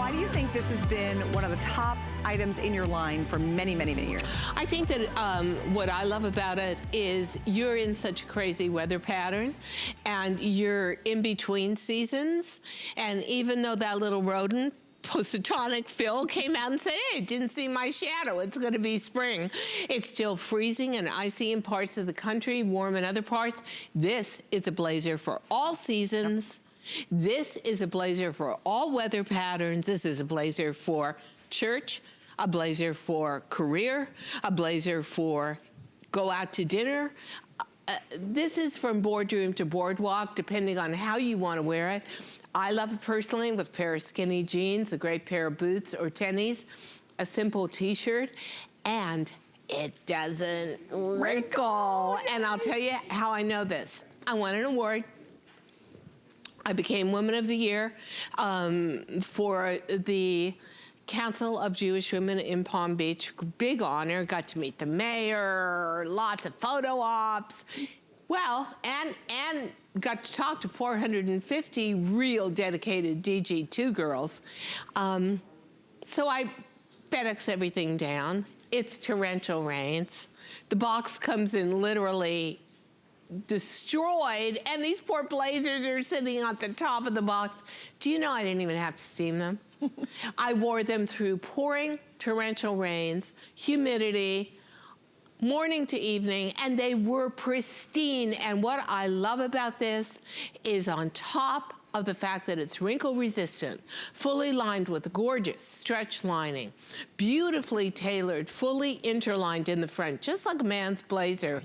why do you think this has been one of the top items in your line for many, many, many years? I think that what I love about it is you're in such a crazy weather pattern and you're in between seasons. And even though that little rodent, Positonic Phil, came out and said, hey, didn't see my shadow, it's gonna be spring. It's still freezing and icy in parts of the country, warm in other parts. This is a blazer for all seasons. Yep. This is a blazer for all weather patterns. This is a blazer for church, a blazer for career, a blazer for go out to dinner. This is from boardroom to boardwalk, depending on how you want to wear it. I love it personally with a pair of skinny jeans, a great pair of boots or tennies, a simple t-shirt, and it doesn't wrinkle. And I'll tell you how I know this. I won an award. I became Woman of the Year for the Council of Jewish Women in Palm Beach. Big honor, got to meet the mayor, lots of photo ops. Well, and got to talk to 450 real dedicated DG2 girls. So I FedEx everything down. It's torrential rains. The box comes in literally destroyed, and these poor blazers are sitting at the top of the box. Do you know I didn't even have to steam them? I wore them through pouring torrential rains, humidity, morning to evening, and they were pristine. And what I love about this is on top of the fact that it's wrinkle resistant, fully lined with a gorgeous stretch lining, beautifully tailored, fully interlined in the front, just like a man's blazer.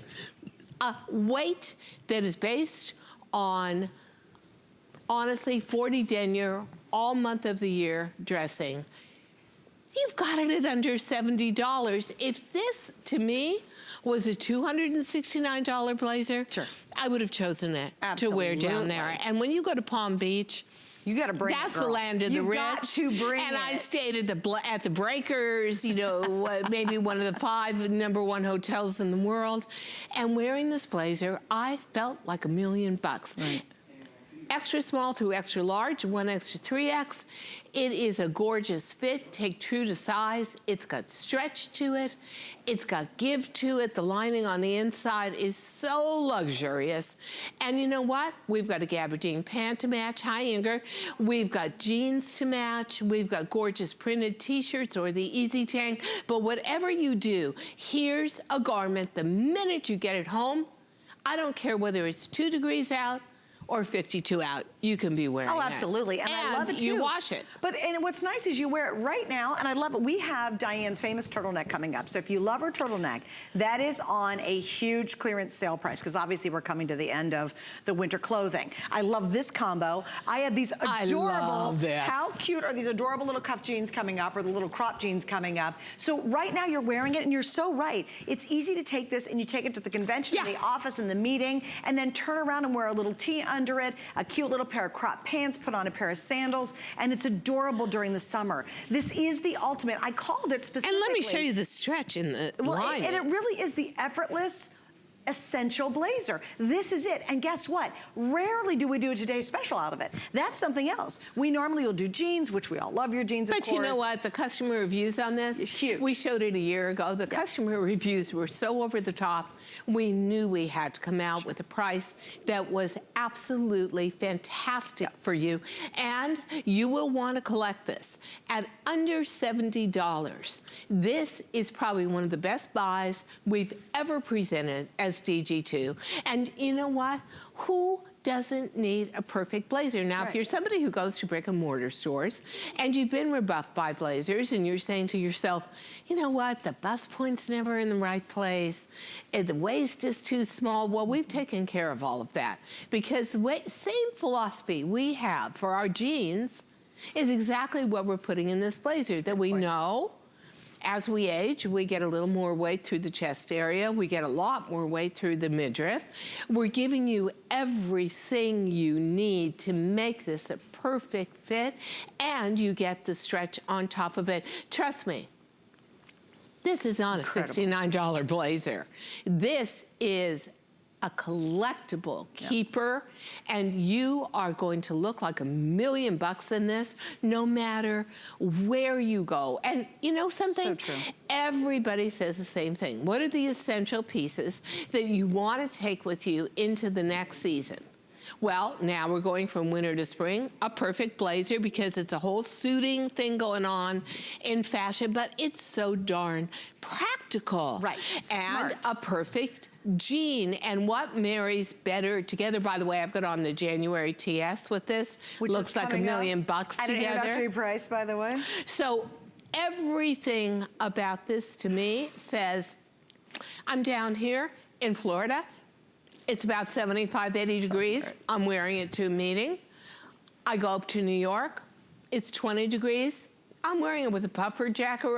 A weight that is based on, honestly, 40 denier, all month of the year dressing. You've got it at under $70. If this, to me, was a $269 blazer, sure, I would have chosen it to wear down there. And when you go to Palm Beach, you got to bring it, that's the land of the rich. Got to bring and it. I stayed at the Breakers, you know, maybe one of the 5 #1 hotels in the world. And wearing this blazer, I felt like $1 million. Right. Extra small through extra large, 1X to 3X. It is a gorgeous fit, take true to size. It's got stretch to it. It's got give to it. The lining on the inside is so luxurious. And you know what? We've got a gabardine pant to match. Hi, Inger. We've got jeans to match. We've got gorgeous printed t-shirts or the Easy Tank. But whatever you do, here's a garment the minute you get it home. I don't care whether it's 2 degrees out or 52 out, you can be wearing it. Oh, absolutely, and I love it too. You wash it. And what's nice is you wear it right now, and I love it. We have Diane's famous turtleneck coming up, so if you love her turtleneck, that is on a huge clearance sale price, because obviously we're coming to the end of the winter clothing. I love this combo. I have these adorable, I love this. How cute are these adorable little cuff jeans coming up, or the little crop jeans coming up? So right now you're wearing it, and you're so right. It's easy to take this, and you take it to the convention, in the office, in the meeting, and then turn around and wear a little tee under it, a cute little pair of crop pants, put on a pair of sandals, and it's adorable during the summer. This is the ultimate. I called it specifically. And let me show you the stretch in the line. And it really is the effortless essential blazer. This is it. And guess what? Rarely do we do a Today Special out of it. That's something else. We normally will do jeans, which we all love your jeans, of course. But you know what? The customer reviews on this, it's huge. We showed it a year ago. The customer reviews were so over the top. We knew we had to come out with a price that was absolutely fantastic for you. And you will want to collect this at under $70. This is probably one of the best buys we've ever presented as DG2. And you know what? Who doesn't need a perfect blazer? Now, if you're somebody who goes to brick and mortar stores and you've been rebuffed by blazers and you're saying to yourself, you know what, the bust point's never in the right place, and the waist is too small. Well, we've taken care of all of that, because the same philosophy we have for our jeans is exactly what we're putting in this blazer, that we know as we age, we get a little more weight through the chest area. We get a lot more weight through the midriff. We're giving you everything you need to make this a perfect fit, and you get the stretch on top of it. Trust me, this is not a $69 blazer. This is a collectible keeper, and you are going to look like $1,000,000 in this, no matter where you go. And you know something? So true. Everybody says the same thing. What are the essential pieces that you want to take with you into the next season? Well, now we're going from winter to spring. A perfect blazer, because it's a whole suiting thing going on in fashion, but it's so darn practical. Right, and smart. a perfect jean. And what marries better together? By the way, I've got on the January TS with this. Which looks like $1,000,000 at together. An introductory price, by the way. So everything about this to me says, I'm down here in Florida. It's about 75, 80 degrees. I'm wearing it to a meeting. I go up to New York. It's 20 degrees. I'm wearing it with a puffer jacket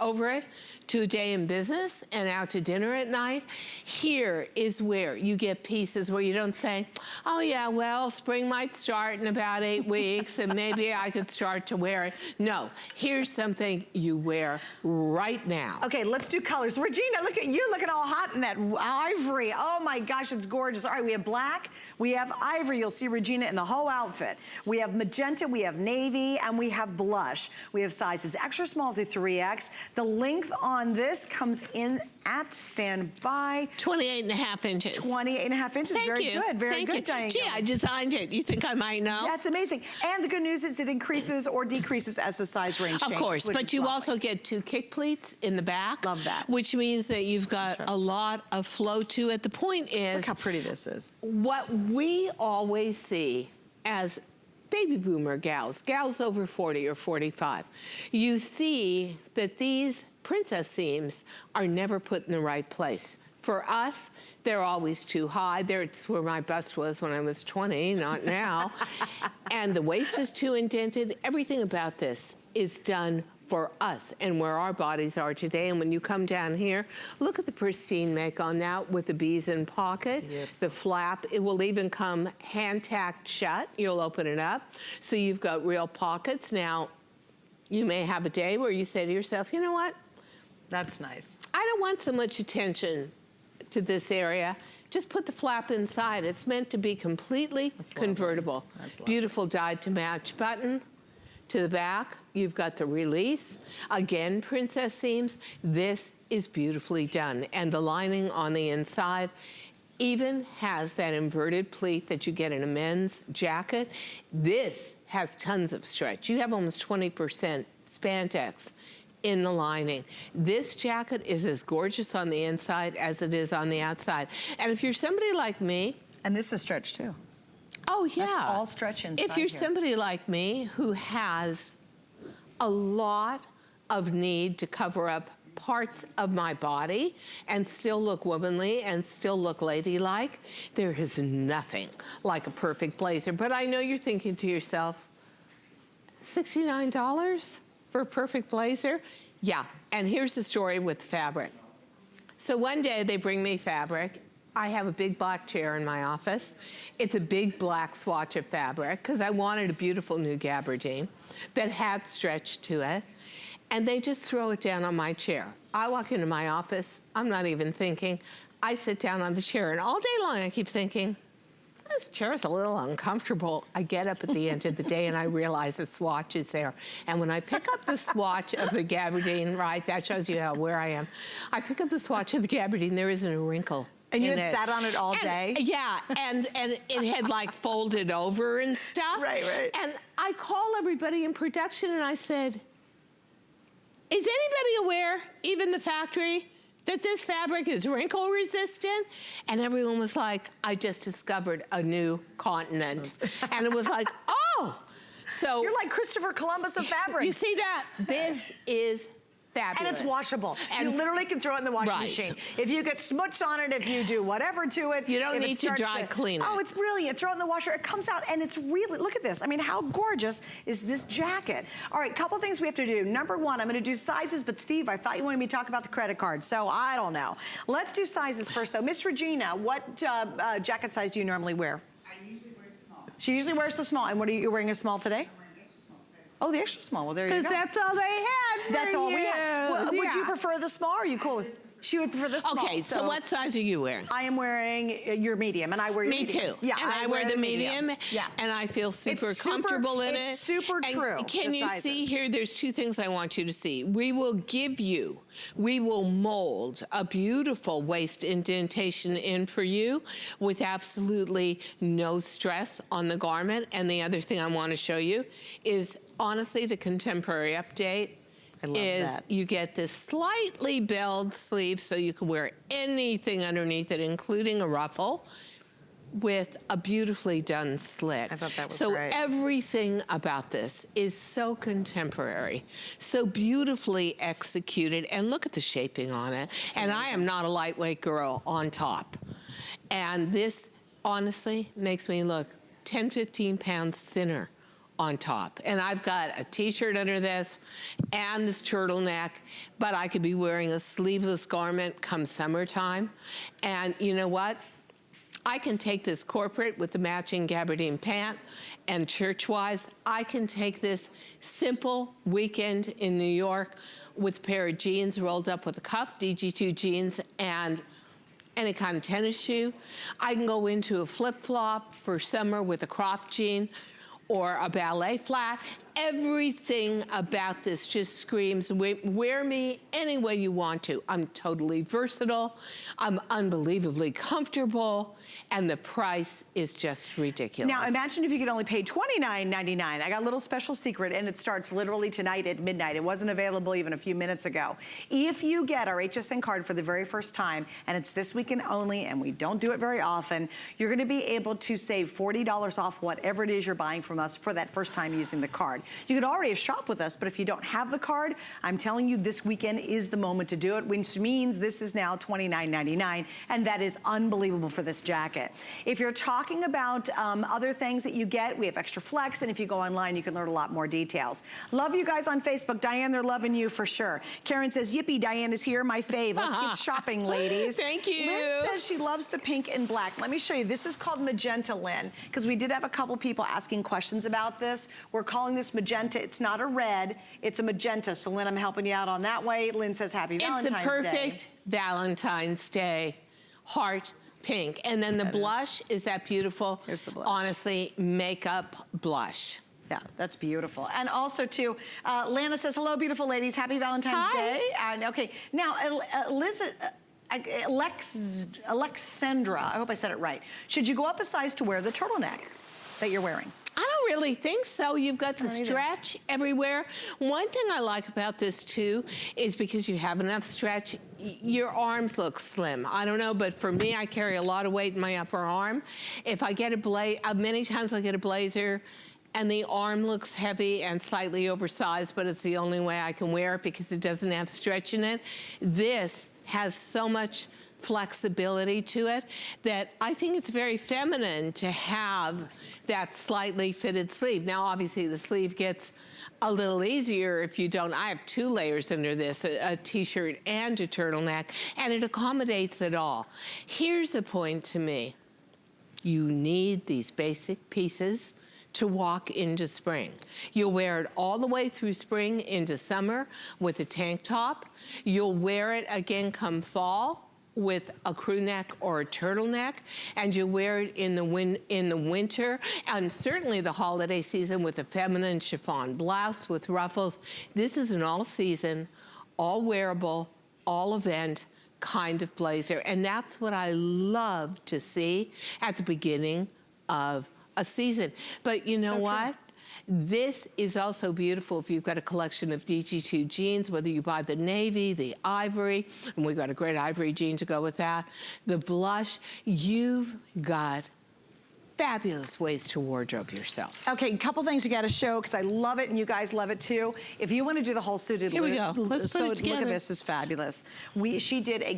over it to a day in business and out to dinner at night. Here is where you get pieces where you don't say, oh yeah, well, spring might start in about 8 weeks and maybe I could start to wear it. No, here's something you wear right now. Okay, let's do colors. Regina, look at you looking all hot in that ivory. Oh my gosh, it's gorgeous. All right, we have black, we have ivory. You'll see Regina in the whole outfit. We have magenta, we have navy, and we have blush. We have sizes extra small through 3X. The length on this comes in at standby. 28.5 inches. 28.5 inches. Thank Very you. good. Very Thank good, you. Diane. Gee, I designed it. You think I might know? That's amazing. And the good news is it increases or decreases as the size range changes. Of course, but you lovely. also get 2 kick pleats in the back. Love that. Which means that you've got a lot of flow to it. The point is, Look how pretty this is. what we always see as baby boomer gals over 40 or 45, you see that these princess seams are never put in the right place. For us, they're always too high. It's where my bust was when I was 20, not now. And the waist is too indented. Everything about this is done for us and where our bodies are today. And when you come down here, look at the pristine make on that with the bees in pocket, the flap. It will even come hand-tacked shut. You'll open it up. So you've got real pockets. Now, you may have a day where you say to yourself, you know what? That's nice. I don't want so much attention to this area. Just put the flap inside. It's meant to be completely convertible. Beautiful dyed to match button. To the back, you've got the release. Again, princess seams. This is beautifully done. And the lining on the inside even has that inverted pleat that you get in a men's jacket. This has tons of stretch. You have almost 20% spandex in the lining. This jacket is as gorgeous on the inside as it is on the outside. And if you're somebody like me... And this is stretched too. Oh, yeah. That's all stretch inside If you're here. somebody like me who has a lot of need to cover up parts of my body and still look womanly and still look ladylike, there is nothing like a perfect blazer. But I know you're thinking to yourself, $69 for a perfect blazer? Yeah, and here's the story with the fabric. So one day they bring me fabric. I have a big black chair in my office. It's a big black swatch of fabric because I wanted a beautiful new gabardine that had stretch to it. And they just throw it down on my chair. I walk into my office, I'm not even thinking. I sit down on the chair and all day long I keep thinking, this chair is a little uncomfortable. I get up at the end of the day and I realize the swatch is there. And when I pick up the swatch of the gabardine, right, that shows you where I am. I pick up the swatch of the gabardine, there isn't a wrinkle. And you had sat on it all day? Yeah, and it had like folded over and stuff. Right, right. And I call everybody in production and I said, is anybody aware, even the factory, that this fabric is wrinkle resistant? And everyone was like, I just discovered a new continent. And it was like, oh. So you're like Christopher Columbus of fabric. You see that? This is fabulous. And it's washable. And you literally can throw it in the washing machine. If you get smuts on it, if you do whatever to it. You don't need to dry clean it. Oh, it's brilliant. Throw it in the washer. It comes out and it's really, look at this. I mean, how gorgeous is this jacket? All right, couple things we have to do. Number one, I'm going to do sizes, but Steve, I thought you wanted me to talk about the credit card, so I don't know. Let's do sizes first, though. Miss Regina, what jacket size do you normally wear? I usually wear the small. She usually wears the small. And what are you wearing, a small today? Oh, the extra small. Well, there you go. Because that's all they had. That's all we had. had. Well, would you prefer the small or are you cool with? She would prefer the small. Okay, so what size are you wearing? I am wearing your medium, and I wear your medium. Me too. Yeah, and I wear the medium. Yeah. And I feel super comfortable in it. It's super true. Can you see here, there's two things I want you to see. We will mold a beautiful waist indentation in for you with absolutely no stress on the garment. And the other thing I want to show you is, honestly, the contemporary update. I love that. You get this slightly belled sleeve so you can wear anything underneath it, including a ruffle, with a beautifully done slit. I thought that was so great. Everything about this is so contemporary, so beautifully executed, and look at the shaping on it. And I am not a lightweight girl on top. And this, honestly, makes me look 10, 15 pounds thinner on top. And I've got a t-shirt under this and this turtleneck, but I could be wearing a sleeveless garment come summertime. And you know what? I can take this corporate with the matching gabardine pant, and church-wise, I can take this simple weekend in New York with a pair of jeans rolled up with a cuff, DG2 jeans, and any kind of tennis shoe. I can go into a flip-flop for summer with a cropped jean or a ballet flat. Everything about this just screams, wear me any way you want to. I'm totally versatile, I'm unbelievably comfortable, and the price is just ridiculous. Now imagine if you could only pay $29.99. I got a little special secret, and it starts literally tonight at midnight. It wasn't available even a few minutes ago. If you get our HSN card for the very first time, and it's this weekend only, and we don't do it very often, you're gonna be able to save $40 off whatever it is you're buying from us for that first time using the card. You could already have shopped with us, but if you don't have the card, I'm telling you, this weekend is the moment to do it, which means this is now $29.99, and that is unbelievable for this jacket. If you're talking about other things that you get, we have extra flex, and if you go online, you can learn a lot more details. Love you guys on Facebook. Diane, they're loving you for sure. Karen says, yippee, Diane is here, my fave. Let's get shopping, ladies. Thank you. Lynn says she loves the pink and black. Let me show you. This is called magenta, Lynn, because we did have a couple people asking questions about this. We're calling this magenta. It's not a red, it's a magenta. So Lynn, I'm helping you out on that way. Lynn says happy Valentine's Day. It's a perfect Valentine's Day heart pink. And then the blush is that beautiful, here's the blush, honestly, makeup blush. Yeah, that's beautiful. And also too, Lana says, hello, beautiful ladies. Happy Valentine's Day. Okay, now, Alexandra, I hope I said it right. Should you go up a size to wear the turtleneck that you're wearing? I don't really think so. You've got the stretch everywhere. One thing I like about this too is because you have enough stretch, your arms look slim. I don't know, but for me, I carry a lot of weight in my upper arm. If I get a blazer, many times I get a blazer and the arm looks heavy and slightly oversized, but it's the only way I can wear it because it doesn't have stretch in it. This has so much flexibility to it that I think it's very feminine to have that slightly fitted sleeve. Now, obviously, the sleeve gets a little easier if you don't. I have two layers under this, a t-shirt and a turtleneck, and it accommodates it all. Here's the point to me. You need these basic pieces to walk into spring. You'll wear it all the way through spring into summer with a tank top. You'll wear it again come fall with a crew neck or a turtleneck, and you wear it in the winter, and certainly the holiday season with a feminine chiffon blouse with ruffles. This is an all-season, all-wearable, all-event kind of blazer, and that's what I love to see at the beginning of a season. But you know what? This is also beautiful if you've got a collection of DG2 jeans, whether you buy the navy, the ivory, and we've got a great ivory jean to go with that, the blush, you've got fabulous ways to wardrobe yourself. Okay, a couple things you gotta show, because I love it and you guys love it too. If you wanna do the whole suited look, here we go. Let's put it together. Look at this, is fabulous. She did a